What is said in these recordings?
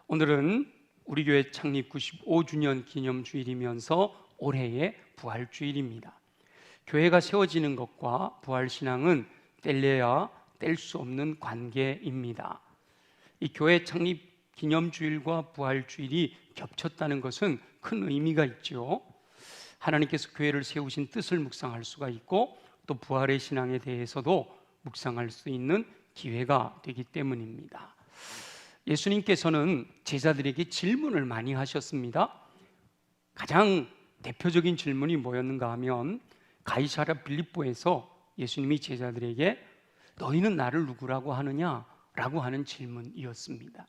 오늘은 우리 교회 창립 95주년 기념주일이면서 올해의 부활주일입니다. 교회가 세워지는 것과 부활신앙은 뗄래야 뗄 수 없는 관계입니다. 이 교회 창립 기념주일과 부활주일이 겹쳤다는 것은 큰 의미가 있죠. 하나님께서 교회를 세우신 뜻을 묵상할 수가 있고 또 부활의 신앙에 대해서도 묵상할 수 있는 기회가 되기 때문입니다. 예수님께서는 제자들에게 질문을 많이 하셨습니다. 가장 대표적인 질문이 뭐였는가 하면 가이사랴 빌립보에서 예수님이 제자들에게 너희는 나를 누구라고 하느냐? 라고 하는 질문이었습니다.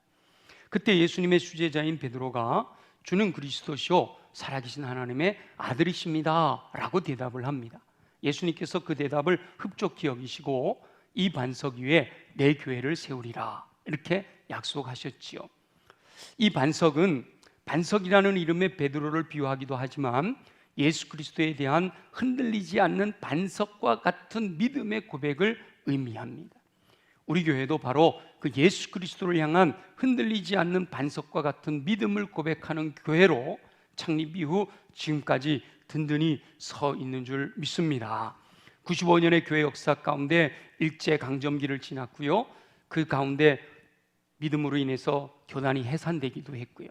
그때 예수님의 수제자인 베드로가 주는 그리스도시요 살아계신 하나님의 아들이십니다 라고 대답을 합니다. 예수님께서 그 대답을 흡족히 여기시고 이 반석 위에 내 교회를 세우리라 이렇게 약속하셨지요. 이 반석은 반석이라는 이름의 베드로를 비유하기도 하지만 예수 그리스도에 대한 흔들리지 않는 반석과 같은 믿음의 고백을 의미합니다. 우리 교회도 바로 그 예수 그리스도를 향한 흔들리지 않는 반석과 같은 믿음을 고백하는 교회로 창립 이후 지금까지 든든히 서 있는 줄 믿습니다. 95년의 교회 역사 가운데 일제강점기를 지났고요. 그 가운데 믿음으로 인해서 교단이 해산되기도 했고요.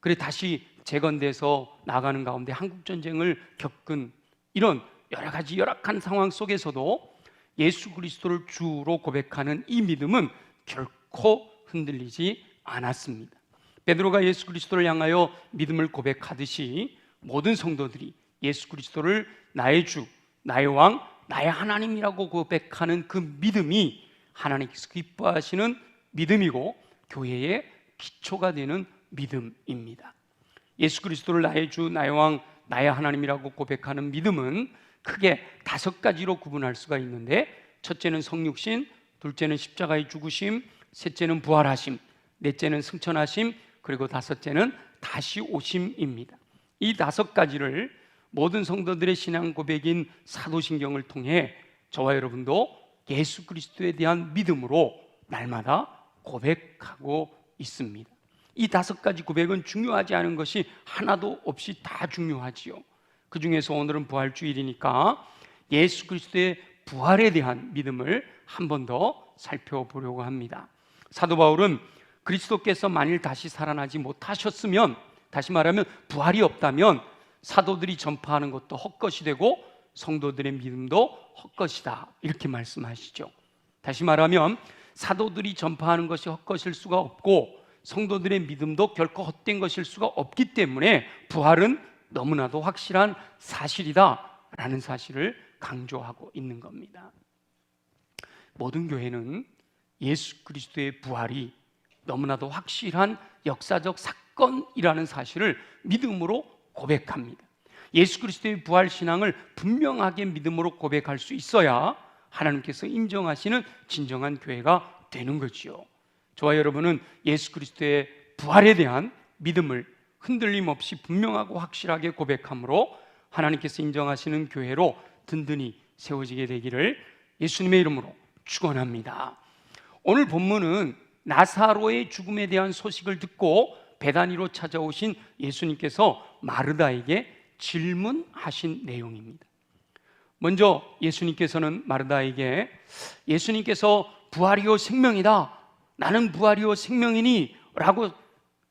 그래 다시 재건돼서 나가는 가운데 한국전쟁을 겪은 이런 여러 가지 열악한 상황 속에서도 예수 그리스도를 주로 고백하는 이 믿음은 결코 흔들리지 않았습니다. 베드로가 예수 그리스도를 향하여 믿음을 고백하듯이 모든 성도들이 예수 그리스도를 나의 주, 나의 왕, 나의 하나님이라고 고백하는 그 믿음이 하나님께서 기뻐하시는 믿음이고 교회의 기초가 되는 믿음입니다. 예수 그리스도를 나의 주, 나의 왕, 나의 하나님이라고 고백하는 믿음은 크게 5가지로 구분할 수가 있는데 첫째는 성육신, 둘째는 십자가의 죽으심, 셋째는 부활하심, 넷째는 승천하심, 그리고 다섯째는 다시 오심입니다. 이 5가지를 모든 성도들의 신앙 고백인 사도신경을 통해 저와 여러분도 예수 그리스도에 대한 믿음으로 날마다 고백하고 있습니다. 이 5가지 고백은 중요하지 않은 것이 하나도 없이 다 중요하지요. 그 중에서 오늘은 부활주일이니까 예수 그리스도의 부활에 대한 믿음을 한 번 더 살펴보려고 합니다. 사도 바울은 그리스도께서 만일 다시 살아나지 못하셨으면, 다시 말하면 부활이 없다면 사도들이 전파하는 것도 헛것이 되고 성도들의 믿음도 헛것이다 이렇게 말씀하시죠. 다시 말하면 사도들이 전파하는 것이 헛것일 수가 없고 성도들의 믿음도 결코 헛된 것일 수가 없기 때문에 부활은 너무나도 확실한 사실이다라는 사실을 강조하고 있는 겁니다. 모든 교회는 예수 그리스도의 부활이 너무나도 확실한 역사적 사건이라는 사실을 믿음으로 고백합니다. 예수 그리스도의 부활 신앙을 분명하게 믿음으로 고백할 수 있어야 하나님께서 인정하시는 진정한 교회가 되는 거지요. 저와 여러분은 예수 그리스도의 부활에 대한 믿음을 흔들림 없이 분명하고 확실하게 고백함으로 하나님께서 인정하시는 교회로 든든히 세워지게 되기를 예수님의 이름으로 축원합니다. 오늘 본문은 나사로의 죽음에 대한 소식을 듣고 베다니로 찾아오신 예수님께서 마르다에게 질문하신 내용입니다. 먼저 예수님께서는 마르다에게 예수님께서 부활이요 생명이다, 나는 부활이요 생명이니 라고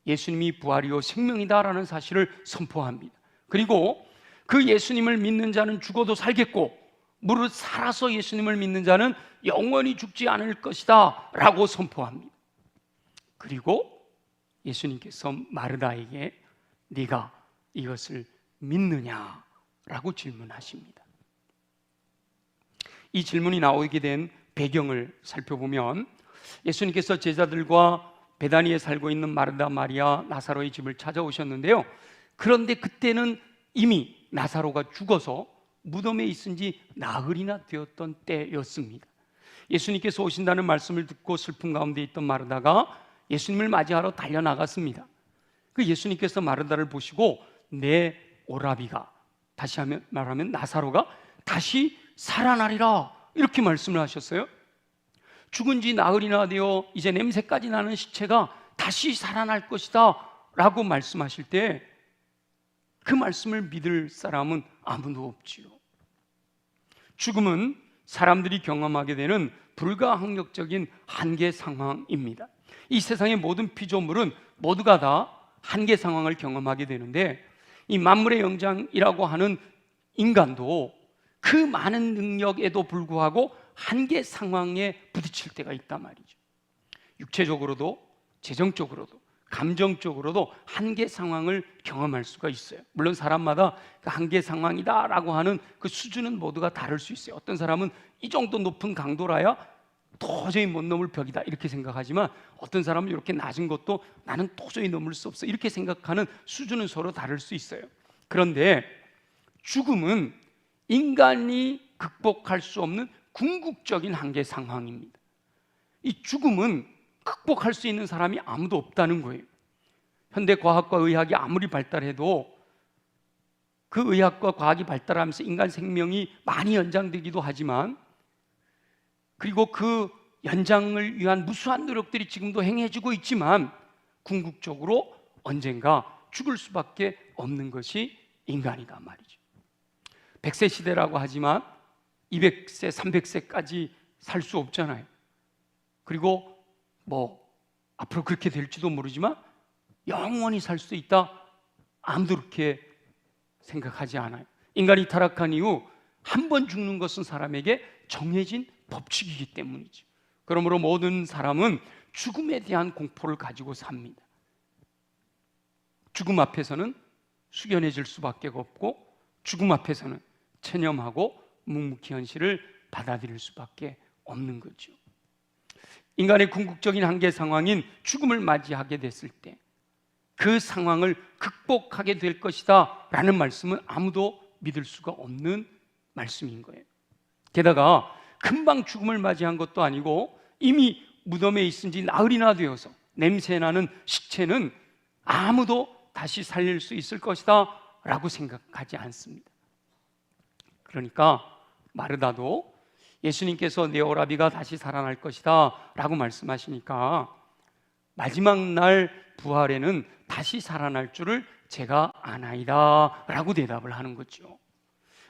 예수님이 부활이요 생명이다라는 사실을 선포합니다. 그리고 그 예수님을 믿는 자는 죽어도 살겠고 무릇 살아서 예수님을 믿는 자는 영원히 죽지 않을 것이다 라고 선포합니다. 그리고 예수님께서 마르다에게 네가 이것을 믿느냐 라고 질문하십니다. 이 질문이 나오게 된 배경을 살펴보면 예수님께서 제자들과 베다니에 살고 있는 마르다, 마리아, 나사로의 집을 찾아오셨는데요. 그런데 그때는 이미 나사로가 죽어서 무덤에 있은 지 나흘이나 되었던 때였습니다. 예수님께서 오신다는 말씀을 듣고 슬픔 가운데 있던 마르다가 예수님을 맞이하러 달려나갔습니다. 그 예수님께서 마르다를 보시고 내 오라비가, 다시 말하면 나사로가 다시 살아나리라 이렇게 말씀을 하셨어요. 죽은 지 나흘이나 되어 이제 냄새까지 나는 시체가 다시 살아날 것이다 라고 말씀하실 때 그 말씀을 믿을 사람은 아무도 없지요. 죽음은 사람들이 경험하게 되는 불가항력적인 한계 상황입니다. 이 세상의 모든 피조물은 모두가 다 한계 상황을 경험하게 되는데, 이 만물의 영장이라고 하는 인간도 그 많은 능력에도 불구하고 한계 상황에 부딪힐 때가 있단 말이죠. 육체적으로도 재정적으로도 감정적으로도 한계 상황을 경험할 수가 있어요. 물론 사람마다 그 한계 상황이다라고 하는 그 수준은 모두가 다를 수 있어요. 어떤 사람은 이 정도 높은 강도라야 도저히 못 넘을 벽이다 이렇게 생각하지만, 어떤 사람은 이렇게 낮은 것도 나는 도저히 넘을 수 없어 이렇게 생각하는 수준은 서로 다를 수 있어요. 그런데 죽음은 인간이 극복할 수 없는 궁극적인 한계 상황입니다. 이 죽음은 극복할 수 있는 사람이 아무도 없다는 거예요. 현대 과학과 의학이 아무리 발달해도 그 의학과 과학이 발달하면서 인간 생명이 많이 연장되기도 하지만, 그리고 그 연장을 위한 무수한 노력들이 지금도 행해지고 있지만, 궁극적으로 언젠가 죽을 수밖에 없는 것이 인간이다 말이죠. 100세 시대라고 하지만 200세, 300세까지 살 수 없잖아요. 그리고 앞으로 그렇게 될지도 모르지만 영원히 살 수 있다, 아무도 그렇게 생각하지 않아요. 인간이 타락한 이후 한 번 죽는 것은 사람에게 정해진 법칙이기 때문이죠. 그러므로 모든 사람은 죽음에 대한 공포를 가지고 삽니다. 죽음 앞에서는 숙연해질 수밖에 없고, 죽음 앞에서는 체념하고 묵묵히 현실을 받아들일 수밖에 없는 거죠. 인간의 궁극적인 한계 상황인 죽음을 맞이하게 됐을 때 그 상황을 극복하게 될 것이다 라는 말씀은 아무도 믿을 수가 없는 말씀인 거예요. 게다가 금방 죽음을 맞이한 것도 아니고 이미 무덤에 있은 지 나흘이나 되어서 냄새나는 시체는 아무도 다시 살릴 수 있을 것이다 라고 생각하지 않습니다. 그러니까 마르다도 예수님께서 내 오라비가 다시 살아날 것이다 라고 말씀하시니까, 마지막 날 부활에는 다시 살아날 줄을 제가 아나이다 라고 대답을 하는 거죠.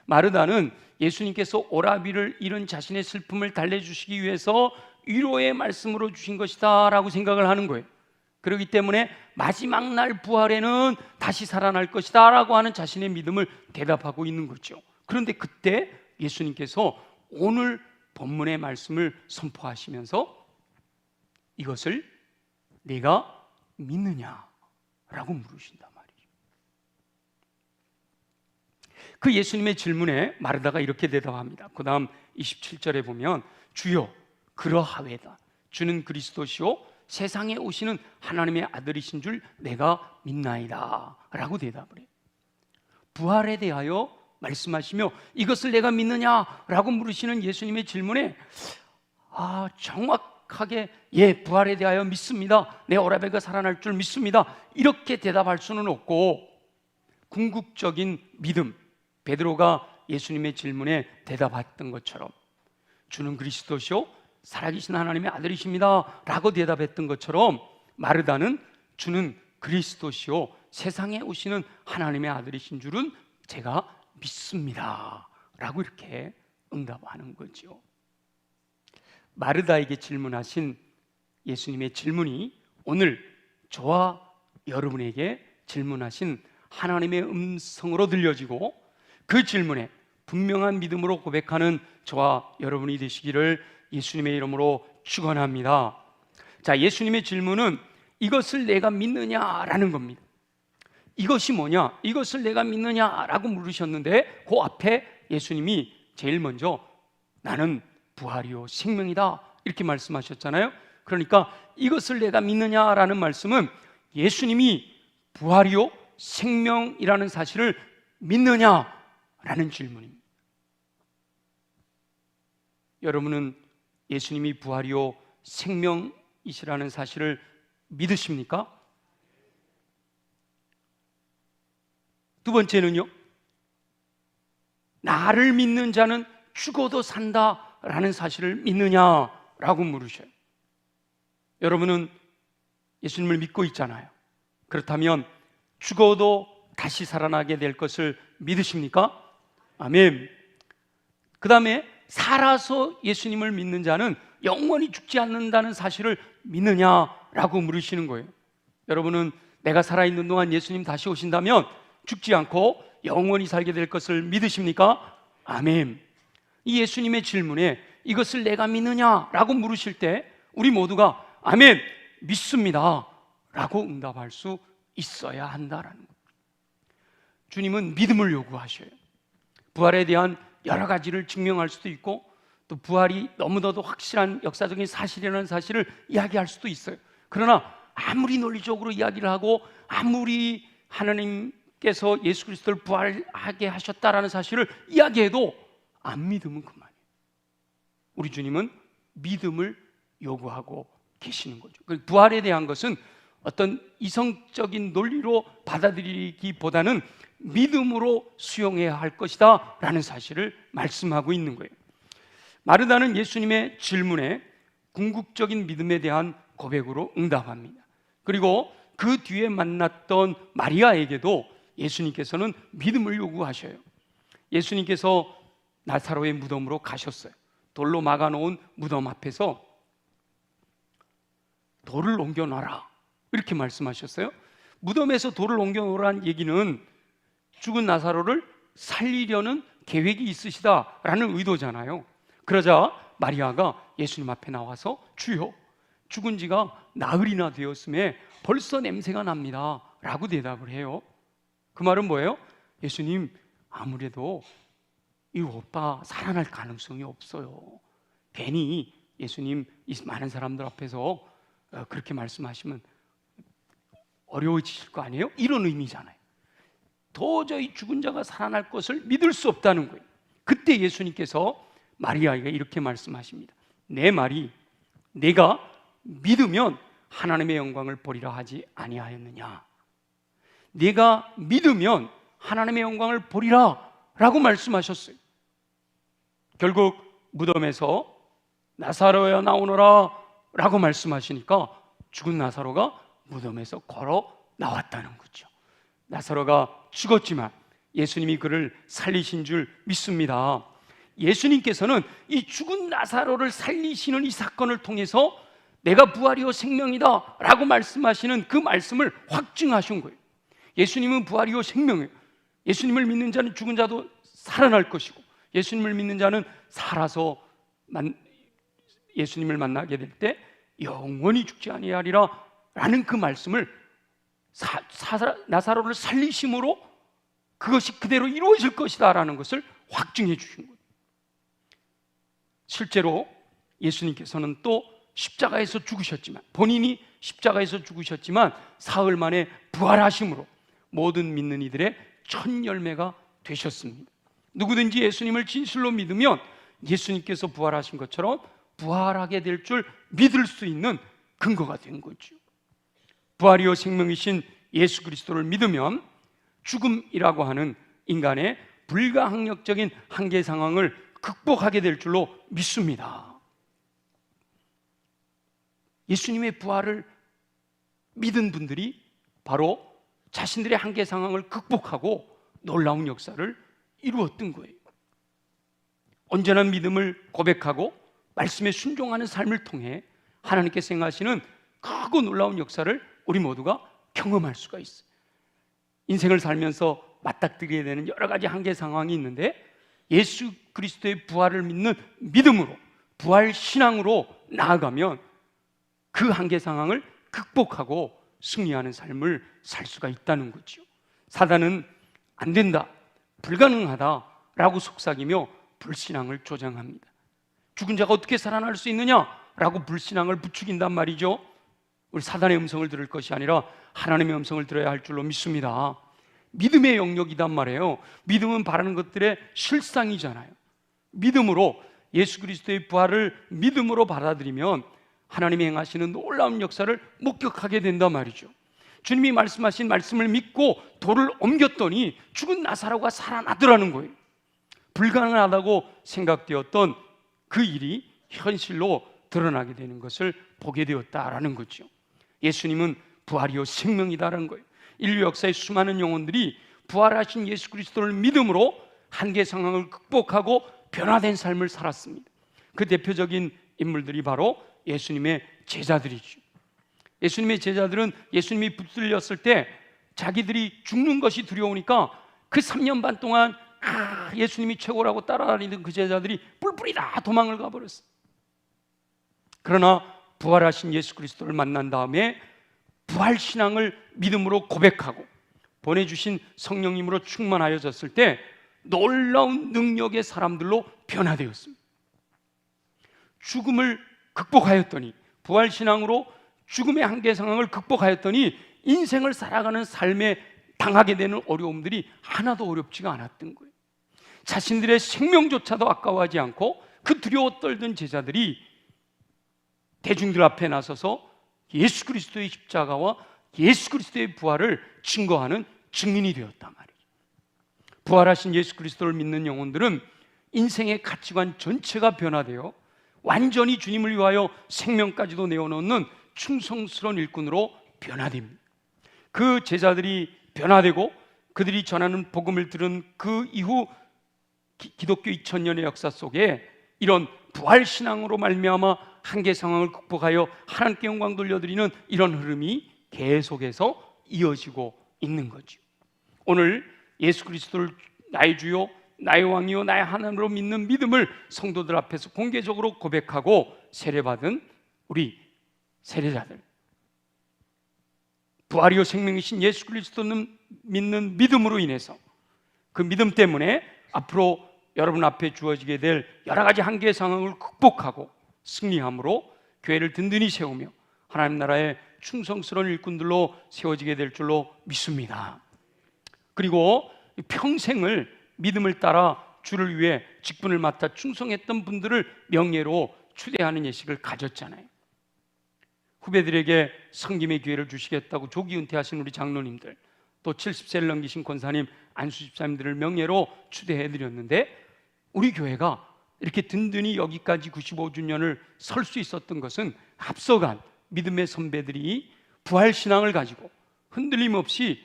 마르다는 예수님께서 오라비를 잃은 자신의 슬픔을 달래주시기 위해서 위로의 말씀으로 주신 것이다 라고 생각을 하는 거예요. 그렇기 때문에 마지막 날 부활에는 다시 살아날 것이다 라고 하는 자신의 믿음을 대답하고 있는 거죠. 그런데 그때 예수님께서 오늘 본문의 말씀을 선포하시면서 이것을 네가 믿느냐라고 물으신단 말이죠. 그 예수님의 질문에 마르다가 이렇게 대답합니다. 그 다음 27절에 보면 주여 그러하외다, 주는 그리스도시요 세상에 오시는 하나님의 아들이신 줄 내가 믿나이다 라고 대답을 해요. 부활에 대하여 말씀하시며 이것을 내가 믿느냐라고 물으시는 예수님의 질문에 정확하게 부활에 대하여 믿습니다, 내 오라비가 살아날 줄 믿습니다 이렇게 대답할 수는 없고, 궁극적인 믿음, 베드로가 예수님의 질문에 대답했던 것처럼 주는 그리스도시요 살아계신 하나님의 아들이십니다 라고 대답했던 것처럼, 마르다는 주는 그리스도시요 세상에 오시는 하나님의 아들이신 줄은 제가 믿습니다 라고 이렇게 응답하는 거죠. 마르다에게 질문하신 예수님의 질문이 오늘 저와 여러분에게 질문하신 하나님의 음성으로 들려지고, 그 질문에 분명한 믿음으로 고백하는 저와 여러분이 되시기를 예수님의 이름으로 축원합니다. 자, 예수님의 질문은 이것을 내가 믿느냐라는 겁니다. 이것이 뭐냐? 이것을 내가 믿느냐라고 물으셨는데, 그 앞에 예수님이 제일 먼저 나는 부활이요 생명이다 이렇게 말씀하셨잖아요. 그러니까 이것을 내가 믿느냐라는 말씀은 예수님이 부활이요 생명이라는 사실을 믿느냐라는 질문입니다. 여러분은 예수님이 부활이요 생명이시라는 사실을 믿으십니까? 두 번째는요, 나를 믿는 자는 죽어도 산다라는 사실을 믿느냐라고 물으셔요. 여러분은 예수님을 믿고 있잖아요. 그렇다면 죽어도 다시 살아나게 될 것을 믿으십니까? 아멘. 그 다음에 살아서 예수님을 믿는 자는 영원히 죽지 않는다는 사실을 믿느냐라고 물으시는 거예요. 여러분은 내가 살아있는 동안 예수님 다시 오신다면 죽지 않고 영원히 살게 될 것을 믿으십니까? 아멘. 이 예수님의 질문에 이것을 내가 믿느냐라고 물으실 때 우리 모두가 아멘, 믿습니다 라고 응답할 수 있어야 한다라는 거예요. 주님은 믿음을 요구하셔요. 부활에 대한 여러 가지를 증명할 수도 있고 또 부활이 너무나도 확실한 역사적인 사실이라는 사실을 이야기할 수도 있어요. 그러나 아무리 논리적으로 이야기를 하고 아무리 하나님께서 예수 그리스도를 부활하게 하셨다라는 사실을 이야기해도 안 믿으면 그만이에요. 우리 주님은 믿음을 요구하고 계시는 거죠. 부활에 대한 것은 어떤 이성적인 논리로 받아들이기보다는 믿음으로 수용해야 할 것이다 라는 사실을 말씀하고 있는 거예요. 마르다는 예수님의 질문에 궁극적인 믿음에 대한 고백으로 응답합니다. 그리고 그 뒤에 만났던 마리아에게도 예수님께서는 믿음을 요구하셔요. 예수님께서 나사로의 무덤으로 가셨어요. 돌로 막아놓은 무덤 앞에서 돌을 옮겨놔라 이렇게 말씀하셨어요. 무덤에서 돌을 옮겨놓으라는 얘기는 죽은 나사로를 살리려는 계획이 있으시다라는 의도잖아요. 그러자 마리아가 예수님 앞에 나와서 주여, 죽은 지가 나흘이나 되었음에 벌써 냄새가 납니다 라고 대답을 해요. 그 말은 뭐예요? 예수님, 아무래도 이 오빠 살아날 가능성이 없어요. 괜히 예수님 이 많은 사람들 앞에서 그렇게 말씀하시면 어려워지실 거 아니에요? 이런 의미잖아요. 도저히 죽은 자가 살아날 것을 믿을 수 없다는 거예요. 그때 예수님께서 마리아에게 이렇게 말씀하십니다. 내 말이 내가 믿으면 하나님의 영광을 보리라 하지 아니하였느냐. 내가 믿으면 하나님의 영광을 보리라 라고 말씀하셨어요. 결국 무덤에서 나사로야 나오너라 라고 말씀하시니까 죽은 나사로가 무덤에서 걸어 나왔다는 거죠. 나사로가 죽었지만 예수님이 그를 살리신 줄 믿습니다. 예수님께서는 이 죽은 나사로를 살리시는 이 사건을 통해서 내가 부활이요 생명이다 라고 말씀하시는 그 말씀을 확증하신 거예요. 예수님은 부활이요 생명이에요. 예수님을 믿는 자는 죽은 자도 살아날 것이고 예수님을 믿는 자는 살아서 예수님을 만나게 될 때 영원히 죽지 아니하리라 라는 그 말씀을 나사로를 살리심으로 그것이 그대로 이루어질 것이다 라는 것을 확증해 주신 거예요. 실제로 예수님께서는 또 십자가에서 죽으셨지만 본인이 십자가에서 죽으셨지만 사흘 만에 부활하심으로 모든 믿는 이들의 첫 열매가 되셨습니다. 누구든지 예수님을 진실로 믿으면 예수님께서 부활하신 것처럼 부활하게 될 줄 믿을 수 있는 근거가 된 거죠. 부활이요 생명이신 예수 그리스도를 믿으면 죽음이라고 하는 인간의 불가항력적인 한계 상황을 극복하게 될 줄로 믿습니다. 예수님의 부활을 믿은 분들이 바로 자신들의 한계 상황을 극복하고 놀라운 역사를 이루었던 거예요. 온전한 믿음을 고백하고 말씀에 순종하는 삶을 통해 하나님께서 행하시는 크고 놀라운 역사를 우리 모두가 경험할 수가 있어요. 인생을 살면서 맞닥뜨리게 되는 여러 가지 한계 상황이 있는데 예수 그리스도의 부활을 믿는 믿음으로 부활 신앙으로 나아가면 그 한계 상황을 극복하고 승리하는 삶을 살 수가 있다는 거죠. 사단은 안 된다, 불가능하다라고 속삭이며 불신앙을 조장합니다. 죽은 자가 어떻게 살아날 수 있느냐라고 불신앙을 부추긴단 말이죠. 우리 사단의 음성을 들을 것이 아니라 하나님의 음성을 들어야 할 줄로 믿습니다. 믿음의 영역이단 말이에요. 믿음은 바라는 것들의 실상이잖아요. 믿음으로 예수 그리스도의 부활을 믿음으로 받아들이면 하나님이 행하시는 놀라운 역사를 목격하게 된단 말이죠. 주님이 말씀하신 말씀을 믿고 돌을 옮겼더니 죽은 나사로가 살아나더라는 거예요. 불가능하다고 생각되었던 그 일이 현실로 드러나게 되는 것을 보게 되었다라는 거죠. 예수님은 부활이요 생명이다라는 거예요. 인류 역사의 수많은 영혼들이 부활하신 예수 그리스도를 믿음으로 한계 상황을 극복하고 변화된 삶을 살았습니다. 그 대표적인 인물들이 바로 예수님의 제자들이죠. 예수님의 제자들은 예수님이 붙들렸을 때 자기들이 죽는 것이 두려우니까 그 3년 반 동안 예수님이 최고라고 따라다니던 그 제자들이 뿔뿔이 다 도망을 가버렸어요. 그러나 부활하신 예수 그리스도를 만난 다음에 부활신앙을 믿음으로 고백하고 보내주신 성령님으로 충만하여졌을 때 놀라운 능력의 사람들로 변화되었습니다. 죽음을 극복하였더니, 부활신앙으로 죽음의 한계 상황을 극복하였더니 인생을 살아가는 삶에 당하게 되는 어려움들이 하나도 어렵지가 않았던 거예요. 자신들의 생명조차도 아까워하지 않고 그 두려워 떨던 제자들이 대중들 앞에 나서서 예수 그리스도의 십자가와 예수 그리스도의 부활을 증거하는 증인이 되었단 말이에요. 부활하신 예수 그리스도를 믿는 영혼들은 인생의 가치관 전체가 변화되어 완전히 주님을 위하여 생명까지도 내어놓는 충성스러운 일꾼으로 변화됩니다. 그 제자들이 변화되고 그들이 전하는 복음을 들은 그 이후 기독교 2000년의 역사 속에 이런 부활신앙으로 말미암아 한계 상황을 극복하여 하나님께 영광 돌려드리는 이런 흐름이 계속해서 이어지고 있는 거죠. 오늘 예수 그리스도를 나의 주요 나의 왕이요 나의 하나님으로 믿는 믿음을 성도들 앞에서 공개적으로 고백하고 세례받은 우리 세례자들, 부활이요 생명이신 예수 그리스도를 믿는 믿음으로 인해서 그 믿음 때문에 앞으로 여러분 앞에 주어지게 될 여러 가지 한계 상황을 극복하고 승리함으로 교회를 든든히 세우며 하나님 나라의 충성스러운 일꾼들로 세워지게 될 줄로 믿습니다. 그리고 평생을 믿음을 따라 주를 위해 직분을 맡아 충성했던 분들을 명예로 추대하는 예식을 가졌잖아요. 후배들에게 섬김의 기회를 주시겠다고 조기 은퇴하신 우리 장로님들, 또 70세를 넘기신 권사님, 안수 집사님들을 명예로 추대해드렸는데 우리 교회가 이렇게 든든히 여기까지 95주년을 설 수 있었던 것은 앞서간 믿음의 선배들이 부활신앙을 가지고 흔들림 없이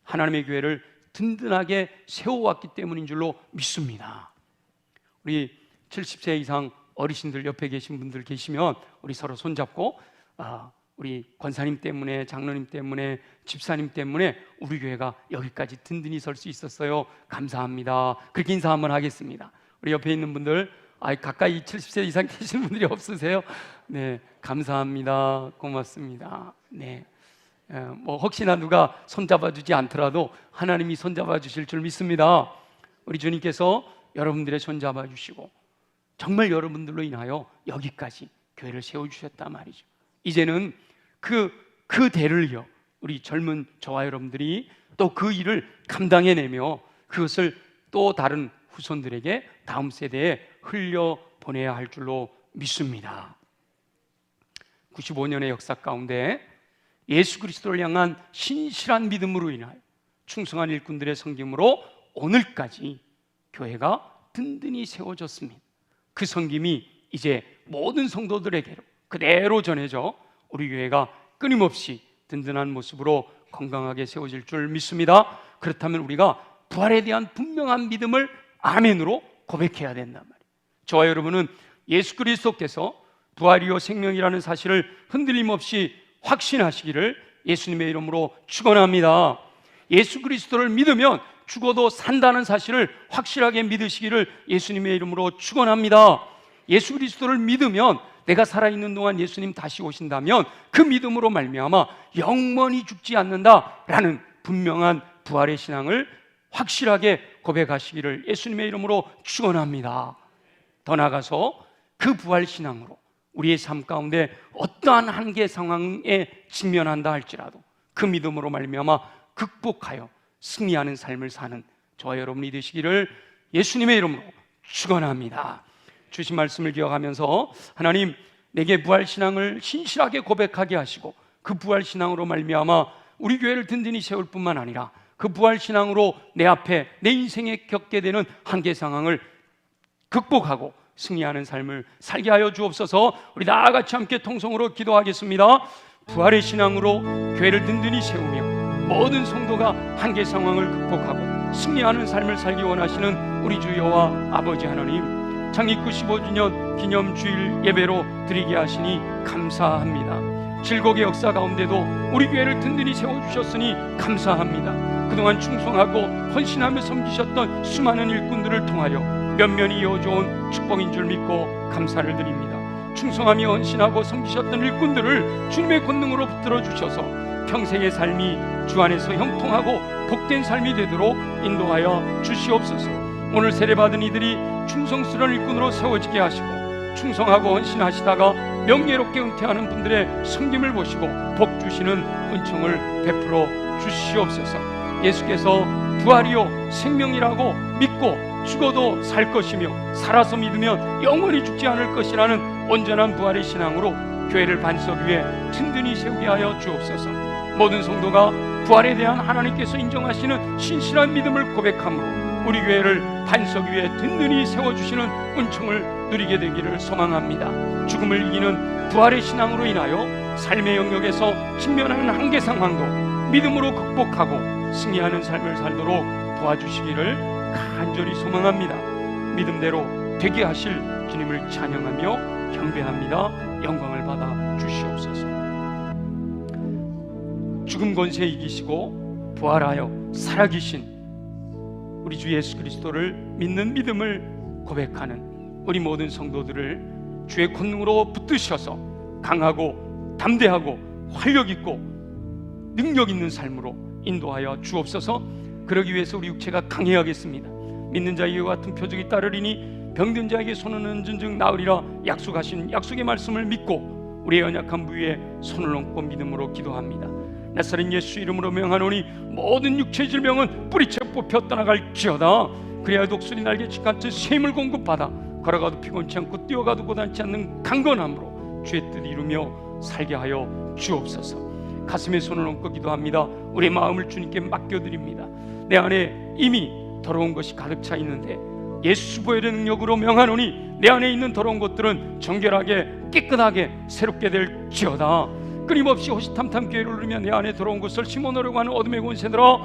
하나님의 교회를 든든하게 세워왔기 때문인 줄로 믿습니다. 우리 70세 이상 어르신들 옆에 계신 분들 계시면 우리 서로 손잡고 우리 권사님 때문에, 장로님 때문에, 집사님 때문에 우리 교회가 여기까지 든든히 설 수 있었어요. 감사합니다. 그렇게 인사 한번 하겠습니다. 우리 옆에 있는 분들, 가까이 70세 이상 계신 분들이 없으세요? 네, 감사합니다. 고맙습니다. 네, 뭐 혹시나 누가 손잡아주지 않더라도 하나님이 손잡아주실 줄 믿습니다. 우리 주님께서 여러분들의 손잡아주시고 정말 여러분들로 인하여 여기까지 교회를 세워주셨단 말이죠. 이제는 그 대를 이어 우리 젊은 저와 여러분들이 또 그 일을 감당해내며 그것을 또 다른 후손들에게 다음 세대에 흘려보내야 할 줄로 믿습니다. 95년의 역사 가운데 예수 그리스도를 향한 신실한 믿음으로 인하여 충성한 일꾼들의 섬김으로 오늘까지 교회가 든든히 세워졌습니다. 그 섬김이 이제 모든 성도들에게로 그대로 전해져 우리 교회가 끊임없이 든든한 모습으로 건강하게 세워질 줄 믿습니다. 그렇다면 우리가 부활에 대한 분명한 믿음을 아멘으로 고백해야 된단 말이에요. 저와 여러분은 예수 그리스도께서 부활이요 생명이라는 사실을 흔들림 없이 확신하시기를 예수님의 이름으로 축원합니다. 예수 그리스도를 믿으면 죽어도 산다는 사실을 확실하게 믿으시기를 예수님의 이름으로 축원합니다. 예수 그리스도를 믿으면 내가 살아있는 동안 예수님 다시 오신다면 그 믿음으로 말미암아 영원히 죽지 않는다라는 분명한 부활의 신앙을 확실하게 고백하시기를 예수님의 이름으로 축원합니다. 더 나아가서 그 부활 신앙으로 우리의 삶 가운데 어떠한 한계 상황에 직면한다 할지라도 그 믿음으로 말미암아 극복하여 승리하는 삶을 사는 저와 여러분이 되시기를 예수님의 이름으로 축원합니다. 주신 말씀을 기억하면서 하나님, 내게 부활신앙을 신실하게 고백하게 하시고 그 부활신앙으로 말미암아 우리 교회를 든든히 세울 뿐만 아니라 그 부활신앙으로 내 앞에 내 인생에 겪게 되는 한계 상황을 극복하고 승리하는 삶을 살게 하여 주옵소서. 우리 다 같이 함께 통성으로 기도하겠습니다. 부활의 신앙으로 교회를 든든히 세우며 모든 성도가 한계 상황을 극복하고 승리하는 삶을 살기 원하시는 우리 주 여호와 아버지 하나님, 창립 95주년 기념 주일 예배로 드리게 하시니 감사합니다. 질곡의 역사 가운데도 우리 교회를 든든히 세워주셨으니 감사합니다. 그동안 충성하고 헌신하며 섬기셨던 수많은 일꾼들을 통하여 면면이 이어져온 축복인 줄 믿고 감사를 드립니다. 충성하며 헌신하고 섬기셨던 일꾼들을 주님의 권능으로 붙들어 주셔서 평생의 삶이 주 안에서 형통하고 복된 삶이 되도록 인도하여 주시옵소서. 오늘 세례받은 이들이 충성스러운 일꾼으로 세워지게 하시고 충성하고 헌신하시다가 명예롭게 은퇴하는 분들의 섬김을 보시고 복 주시는 은총을 베풀어 주시옵소서. 예수께서 부활이요 생명이라고 믿고 죽어도 살 것이며 살아서 믿으면 영원히 죽지 않을 것이라는 온전한 부활의 신앙으로 교회를 반석 위에 든든히 세우게 하여 주옵소서. 모든 성도가 부활에 대한 하나님께서 인정하시는 신실한 믿음을 고백함으로 우리 교회를 반석 위에 든든히 세워주시는 은총을 누리게 되기를 소망합니다. 죽음을 이기는 부활의 신앙으로 인하여 삶의 영역에서 직면하는 한계 상황도 믿음으로 극복하고 승리하는 삶을 살도록 도와주시기를 간절히 소망합니다. 믿음대로 되게 하실 주님을 찬양하며 경배합니다. 영광을 받아 주시옵소서. 죽음 권세 이기시고 부활하여 살아계신 우리 주 예수 그리스도를 믿는 믿음을 고백하는 우리 모든 성도들을 주의 권능으로 붙드셔서 강하고 담대하고 활력 있고 능력 있는 삶으로 인도하여 주옵소서. 그러기 위해서 우리 육체가 강해야겠습니다. 믿는 자 이와 같은 표적이 따르리니 병든 자에게 손을 얹은 즉 나으리라 약속하신 약속의 말씀을 믿고 우리의 연약한 부위에 손을 얹고 믿음으로 기도합니다. 나사렛 예수 이름으로 명하노니 모든 육체 질병은 뿌리채 뽑혀 떠나갈지어다. 그래야 독수리 날개짓 같은 샘을 공급받아 걸어가도 피곤치 않고 뛰어가도 고단치 않는 강건함으로 주의 뜻 이루며 살게 하여 주옵소서. 가슴에 손을 얹고 기도합니다. 우리의 마음을 주님께 맡겨드립니다. 내 안에 이미 더러운 것이 가득 차 있는데 예수 보혈의 능력으로 명하노니 내 안에 있는 더러운 것들은 정결하게 깨끗하게 새롭게 될지어다. 끊임없이 호시탐탐 교회를 누르며 내 안에 들어온 것을 심어놓으려고 하는 어둠의 권세들아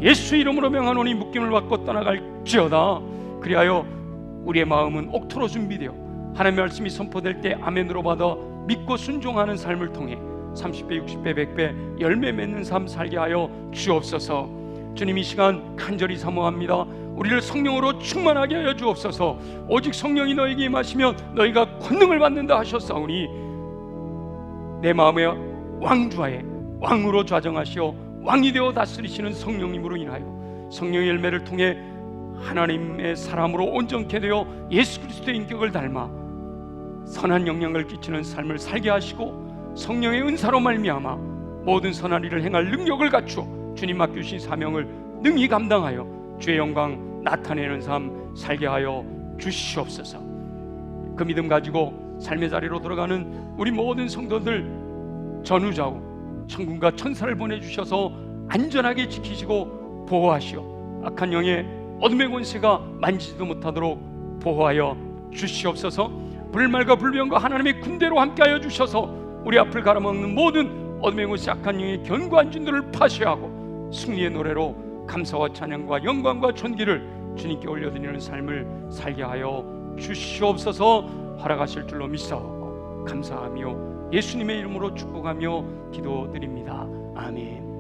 예수 이름으로 명하노니 묶임을 받고 떠나갈지어다. 그리하여 우리의 마음은 옥토로 준비되어 하나님의 말씀이 선포될 때 아멘으로 받아 믿고 순종하는 삶을 통해 30배, 60배, 100배 열매 맺는 삶 살게 하여 주옵소서. 주님 이 시간 간절히 사모합니다. 우리를 성령으로 충만하게 하여 주옵소서. 오직 성령이 너에게 임하시면 너희가 권능을 받는다 하셨사오니 내 마음의 왕좌에 왕으로 좌정하시어 왕이 되어 다스리시는 성령님으로 인하여 성령의 열매를 통해 하나님의 사람으로 온전케 되어 예수 그리스도의 인격을 닮아 선한 영향을 끼치는 삶을 살게 하시고 성령의 은사로 말미암아 모든 선한 일을 행할 능력을 갖추어 주님 맡겨주신 사명을 능히 감당하여 주의 영광 나타내는 삶 살게 하여 주시옵소서. 그 믿음 가지고 삶의 자리로 들어가는 우리 모든 성도들 전후좌우 천군과 천사를 보내주셔서 안전하게 지키시고 보호하시어 악한 영의 어둠의 권세가 만지지도 못하도록 보호하여 주시옵소서. 불말과 불병과 하나님의 군대로 함께하여 주셔서 우리 앞을 가로막는 모든 어둠의 권세 악한 영의 견고한 진들을 파쇄하고 승리의 노래로 감사와 찬양과 영광과 존귀를 주님께 올려드리는 삶을 살게 하여 주시옵소서. 허락하실 줄로 믿사오고 감사하며 예수님의 이름으로 축복하며 기도드립니다. 아멘.